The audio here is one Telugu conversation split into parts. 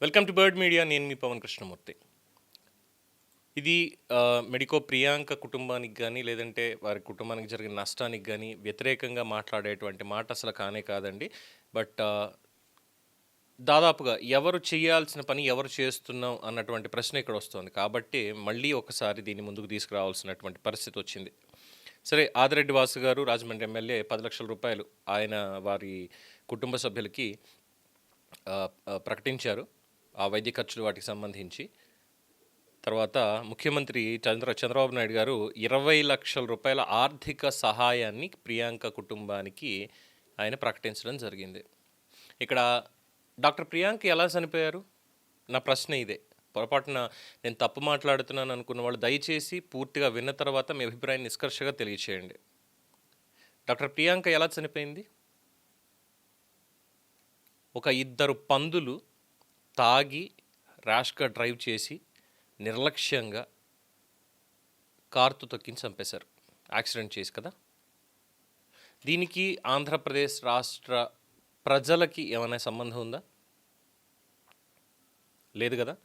Welcome to bird media. నేను మీ పవన్ కృష్ణమూర్తి. ఇది మెడికో ప్రియాంక కుటుంబానికి కానీ, లేదంటే వారి కుటుంబానికి జరిగిన నష్టానికి కానీ వ్యతిరేకంగా మాట్లాడేటువంటి మాట అసలు కానే కాదండి. బట్ దాదాపుగా ఎవరు చేయాల్సిన పని ఎవరు చేస్తున్నాం అన్నటువంటి ప్రశ్న ఇక్కడ వస్తుంది. కాబట్టి మళ్ళీ ఒకసారి దీన్ని ముందుకు తీసుకురావాల్సినటువంటి పరిస్థితి వచ్చింది. సరే, ఆదిరెడ్డి వాసు గారు రాజమండ్రి ఎమ్మెల్యే 10 లక్షల రూపాయలు ఆయన వారి కుటుంబ సభ్యులకి ప్రకటించారు. ఆ వైద్య ఖర్చులు వాటికి సంబంధించి. తర్వాత ముఖ్యమంత్రి చంద్రబాబు నాయుడు గారు 20 లక్షల రూపాయల ఆర్థిక సహాయాన్ని ప్రియాంక కుటుంబానికి ఆయన ప్రకటించడం జరిగింది. ఇక్కడ డాక్టర్ ప్రియాంక ఎలా చనిపోయారు? నా ప్రశ్న ఇదే. పొరపాటున నేను తప్పు మాట్లాడుతున్నాను అనుకున్న వాళ్ళు దయచేసి పూర్తిగా విన్న తర్వాత మీ అభిప్రాయాన్ని నిష్కర్షగా తెలియచేయండి. డాక్టర్ ప్రియాంక ఎలా చనిపోయింది? ఒక ఇద్దరు పందులు తాగి ర్యాష్గా డ్రైవ్ చేసి నిర్లక్ష్యంగా కారుతో తొక్కించి చంపేశారు. యాక్సిడెంట్ చేసి కదా. దీనికి ఆంధ్రప్రదేశ్ రాష్ట్ర ప్రజలకి ఏమైనా సంబంధం ఉందా? లేదు కదా.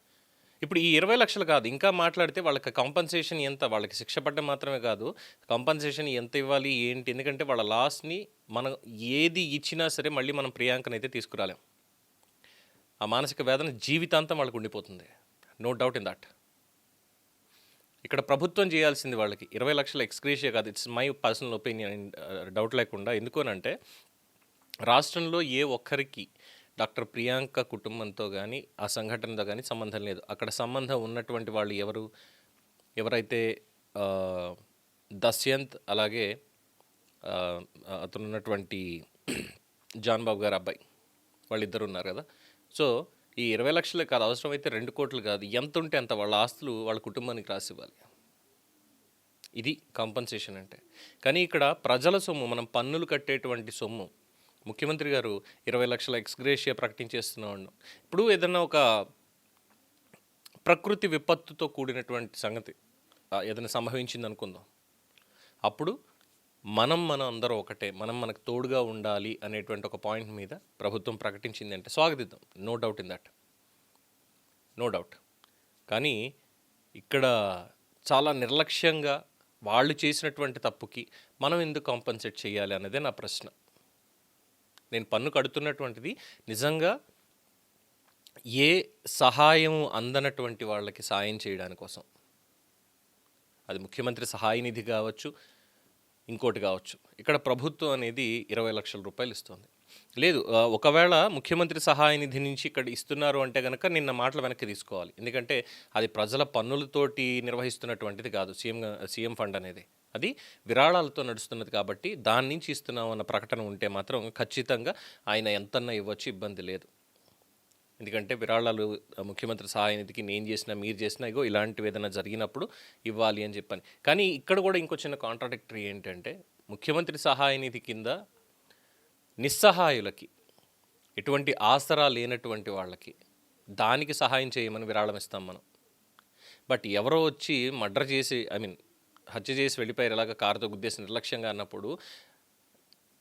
ఇప్పుడు ఈ 20 లక్షలు కాదు, ఇంకా మాట్లాడితే వాళ్ళకి కాంపన్సేషన్ ఎంత, వాళ్ళకి శిక్ష పడ్డం మాత్రమే కాదు, కాంపన్సేషన్ ఎంత ఇవ్వాలి ఏంటి? ఎందుకంటే వాళ్ళ లాస్ని మనం ఏది ఇచ్చినా సరే మళ్ళీ మనం ప్రియాంకనైతే తీసుకురాలేం. ఆ మానసిక వేదన జీవితాంతం వాళ్ళకు ఉండిపోతుంది. No doubt in that. ఇక్కడ ప్రభుత్వం చేయాల్సింది వాళ్ళకి 20 లక్షల ఎక్స్గ్రేషియా కాదు. It's my personal opinion, doubt లేకుండా. ఎందుకోనంటే రాష్ట్రంలో ఏ ఒక్కరికి డాక్టర్ ప్రియాంక కుటుంబంతో కానీ ఆ సంఘటనతో కానీ సంబంధం లేదు. అక్కడ సంబంధం ఉన్నటువంటి వాళ్ళు ఎవరైతే దస్యంత్, అలాగే అతను ఉన్నటువంటి జాన్ బాబు గారు అబ్బాయి, వాళ్ళిద్దరు ఉన్నారు కదా. సో ఈ 20 లక్షలే కాదు, అవసరమైతే 2 కోట్లు కాదు, ఎంత ఉంటే అంత వాళ్ళ ఆస్తులు వాళ్ళ కుటుంబానికి రాసివ్వాలి. ఇది కాంపన్సేషన్ అంటే. కానీ ఇక్కడ ప్రజల సొమ్ము, మనం పన్నులు కట్టేటువంటి సొమ్ము, ముఖ్యమంత్రి గారు 20 లక్షల ఎక్స్గ్రేషియా ప్రకటించేస్తున్నాం. ఇప్పుడు ఏదన్నా ఒక ప్రకృతి విపత్తుతో కూడినటువంటి సంగతి ఏదైనా సంభవించింది అనుకుందాం, అప్పుడు మనం అందరూ ఒకటే, మనకు తోడుగా ఉండాలి అనేటువంటి ఒక పాయింట్ మీద ప్రభుత్వం ప్రకటించింది అంటే స్వాగతిద్దాం. No doubt in that, no doubt. కానీ ఇక్కడ చాలా నిర్లక్ష్యంగా వాళ్ళు చేసినటువంటి తప్పుకి మనం ఎందుకు కాంపన్సేట్ చేయాలి అన్నదే నా ప్రశ్న. నేను పన్ను కడుతున్నటువంటిది నిజంగా ఏ సహాయం అందనటువంటి వాళ్ళకి సాయం చేయడాని కోసం. అది ముఖ్యమంత్రి సహాయ నిధి కావచ్చు, ఇంకోటి కావచ్చు. ఇక్కడ ప్రభుత్వం అనేది 20 లక్షల రూపాయలు ఇస్తుంది. లేదు, ఒకవేళ ముఖ్యమంత్రి సహాయ నిధి నుంచి ఇక్కడ ఇస్తున్నారు అంటే కనుక నిన్న మాటలు వెనక్కి తీసుకోవాలి. ఎందుకంటే అది ప్రజల పన్నులతోటి నిర్వహిస్తున్నటువంటిది కాదు. సీఎం ఫండ్ అనేది అది విరాళాలతో నడుస్తున్నది. కాబట్టి దాని నుంచి ఇస్తున్నాం అన్న ప్రకటన ఉంటే మాత్రం ఖచ్చితంగా ఆయన ఎంతన్నా ఇవ్వచ్చు, ఇబ్బంది లేదు. ఎందుకంటే విరాళాలు ముఖ్యమంత్రి సహాయ నిధికి నేను చేసినా మీరు చేసినా ఇగో ఇలాంటివి ఏదైనా జరిగినప్పుడు ఇవ్వాలి అని చెప్పని. కానీ ఇక్కడ కూడా ఇంకో చిన్న కాంట్రాడిక్టరీ ఏంటంటే, ముఖ్యమంత్రి సహాయ నిధి కింద నిస్సహాయులకి, ఎటువంటి ఆసరా లేనటువంటి వాళ్ళకి, దానికి సహాయం చేయమని విరాళం ఇస్తాం మనం. బట్ ఎవరో వచ్చి మర్డర్ చేసి, హత్య చేసి వెళ్ళిపోయారు ఎలాగ కారుతో గుద్దేసి నిర్లక్ష్యంగా అన్నప్పుడు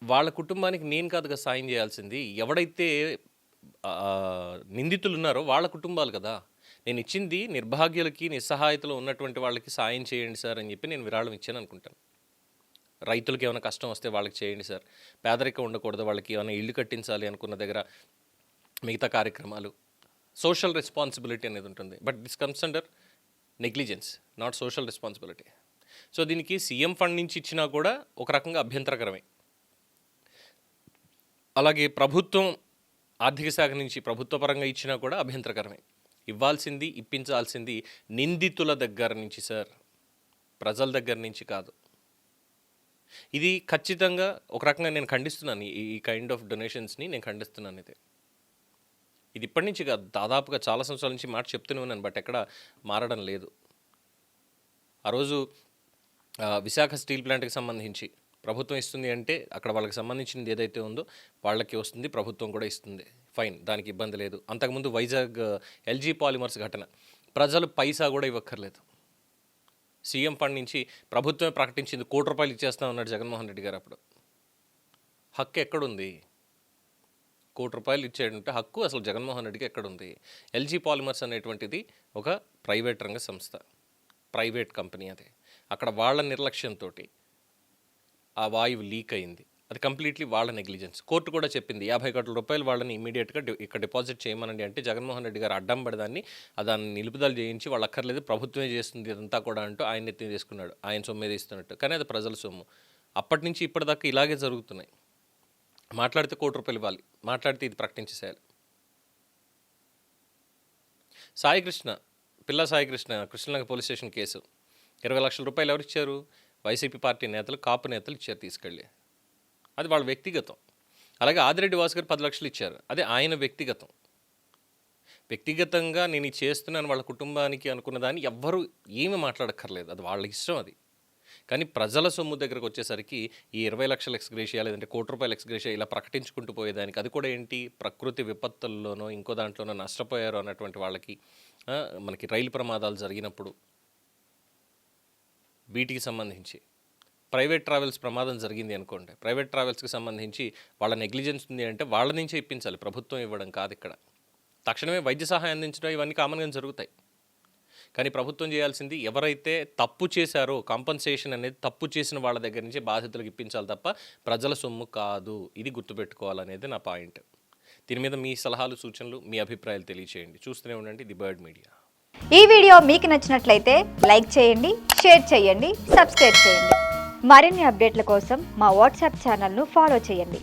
వాళ్ళ కుటుంబానికి నేను కాదుగా సాయం చేయాల్సింది, ఎవడైతే నిందితులు ఉన్నారో వాళ్ళ కుటుంబాలు కదా. నేను ఇచ్చింది నిర్భాగ్యులకి, నిస్సహాయతలో ఉన్నటువంటి వాళ్ళకి సాయం చేయండి సార్ అని చెప్పి నేను విరాళం ఇచ్చాను అనుకుంటాను. రైతులకి ఏమైనా కష్టం వస్తే వాళ్ళకి చేయండి సార్, పేదరికం ఉండకూడదు, వాళ్ళకి ఏమైనా ఇల్లు కట్టించాలి అనుకున్న దగ్గర మిగతా కార్యక్రమాలు, సోషల్ రెస్పాన్సిబిలిటీ అనేది ఉంటుంది. But this comes under negligence, not social responsibility. So దీనికి సీఎం ఫండ్ నుంచి ఇచ్చినా కూడా ఒక రకంగా అభ్యంతరకరమే. అలాగే ప్రభుత్వం ఆర్థిక శాఖ నుంచి ప్రభుత్వ పరంగా ఇచ్చినా కూడా అభ్యంతరకరమే. ఇవ్వాల్సింది, ఇప్పించాల్సింది నిందితుల దగ్గర నుంచి సార్, ప్రజల దగ్గర నుంచి కాదు. ఇది ఖచ్చితంగా ఒక రకంగా నేను ఖండిస్తున్నాను. ఈ కైండ్ ఆఫ్ డొనేషన్స్ని నేను ఖండిస్తున్నాను. ఇది ఇప్పటి నుంచి కాదు, దాదాపుగా చాలా సంవత్సరాల నుంచి మాట చెప్తూనే ఉన్నాను. బట్ ఎక్కడ మారడం లేదు. ఆ రోజు విశాఖ స్టీల్ ప్లాంట్కి సంబంధించి ప్రభుత్వం ఇస్తుంది అంటే అక్కడ వాళ్ళకి సంబంధించింది ఏదైతే ఉందో వాళ్ళకి వస్తుంది, ప్రభుత్వం కూడా ఇస్తుంది, ఫైన్, దానికి ఇబ్బంది లేదు. అంతకుముందు వైజాగ్ ఎల్జీ పాలిమర్స్ ఘటన, ప్రజలు పైసా కూడా ఇవ్వక్కర్లేదు, సీఎం ఫండ్ నుంచి ప్రభుత్వమే ప్రకటించింది, 1 కోటి రూపాయలు ఇచ్చేస్తాం అన్నాడు జగన్మోహన్ రెడ్డి గారు. అప్పుడు హక్కు ఎక్కడుంది? ₹1 కోటి ఇచ్చేటంటే హక్కు అసలు జగన్మోహన్ రెడ్డికి ఎక్కడుంది? ఎల్జీ పాలిమర్స్ అనేటువంటిది ఒక ప్రైవేట్ రంగ సంస్థ, ప్రైవేట్ కంపెనీ. అది అక్కడ వాళ్ళ నిర్లక్ష్యంతో ఆ వాయువు లీక్ అయింది. అది కంప్లీట్లీ వాళ్ళ నెగ్లిజెన్స్. కోర్టు కూడా చెప్పింది ₹50 కోట్ల వాళ్ళని ఇమీడియట్గా ఇక్కడ డిపాజిట్ చేయమనండి అంటే జగన్మోహన్ రెడ్డి గారు అడ్డం పడదాన్ని దాన్ని నిలుపుదల చేయించి వాళ్ళు అక్కర్లేదు ప్రభుత్వమే చేస్తుంది ఇదంతా కూడా అంటూ ఆయన ఎత్తి తీసుకున్నాడు, ఆయన సొమ్మే తీస్తున్నట్టు. కానీ అది ప్రజల సొమ్ము. అప్పటి నుంచి ఇప్పటిదాకా ఇలాగే జరుగుతున్నాయి. మాట్లాడితే ₹1 కోటి ఇవ్వాలి, మాట్లాడితే ఇది ప్రకటించేసేయాలి. సాయికృష్ణ, పిల్ల Saikrishna Krishnalanka police station case ₹20 లక్షలు ఎవరు ఇచ్చారు? వైసీపీ పార్టీ నేతలు, కాపు నేతలు ఇచ్చారు తీసుకెళ్ళి. అది వాళ్ళ వ్యక్తిగతం. అలాగే ఆదిరెడ్డి వాసు గారు 10 లక్షలు ఇచ్చారు, అది ఆయన వ్యక్తిగతం. వ్యక్తిగతంగా నేను ఇది చేస్తున్నాను వాళ్ళ కుటుంబానికి అనుకున్న దాన్ని ఎవ్వరూ ఏమీ మాట్లాడక్కర్లేదు, అది వాళ్ళ ఇష్టం. అది కానీ ప్రజల సొమ్ము దగ్గరకు వచ్చేసరికి ఈ 20 లక్షల ఎక్స్గ్రేషియా లేదంటే ₹1 కోటి ఎక్స్గ్రేషియా ఇలా ప్రకటించుకుంటూ పోయేదానికి, అది కూడా ఏంటి ప్రకృతి విపత్తుల్లోనో ఇంకో దాంట్లోనో నష్టపోయారు అన్నటువంటి వాళ్ళకి, మనకి రైలు ప్రమాదాలు జరిగినప్పుడు వీటికి సంబంధించి ప్రైవేట్ ట్రావెల్స్ ప్రమాదం జరిగింది అనుకోండి, ప్రైవేట్ ట్రావెల్స్కి సంబంధించి వాళ్ళ నెగ్లిజెన్స్ ఉంది అంటే వాళ్ళ నుంచే ఇప్పించాలి, ప్రభుత్వం ఇవ్వడం కాదు. ఇక్కడ తక్షణమే వైద్య సహాయం అందించడం ఇవన్నీ కామన్గా జరుగుతాయి. కానీ ప్రభుత్వం చేయాల్సింది ఎవరైతే తప్పు చేశారో కాంపన్సేషన్ అనేది తప్పు చేసిన వాళ్ళ దగ్గర నుంచి బాధితులకు ఇప్పించాలి తప్ప ప్రజల సొమ్ము కాదు. ఇది గుర్తుపెట్టుకోవాలనేది నా పాయింట్. దీని మీద మీ సలహాలు, సూచనలు, మీ అభిప్రాయాలు తెలియచేయండి. చూస్తూనే ఉండండి ది బర్డ్ మీడియా. ఈ వీడియో మీకు నచ్చినట్లయితే లైక్ చేయండి, షేర్ చేయండి, సబ్స్క్రైబ్ చేయండి. మరిన్ని అప్డేట్ల కోసం మా వాట్సాప్ ఛానల్ను ఫాలో చేయండి.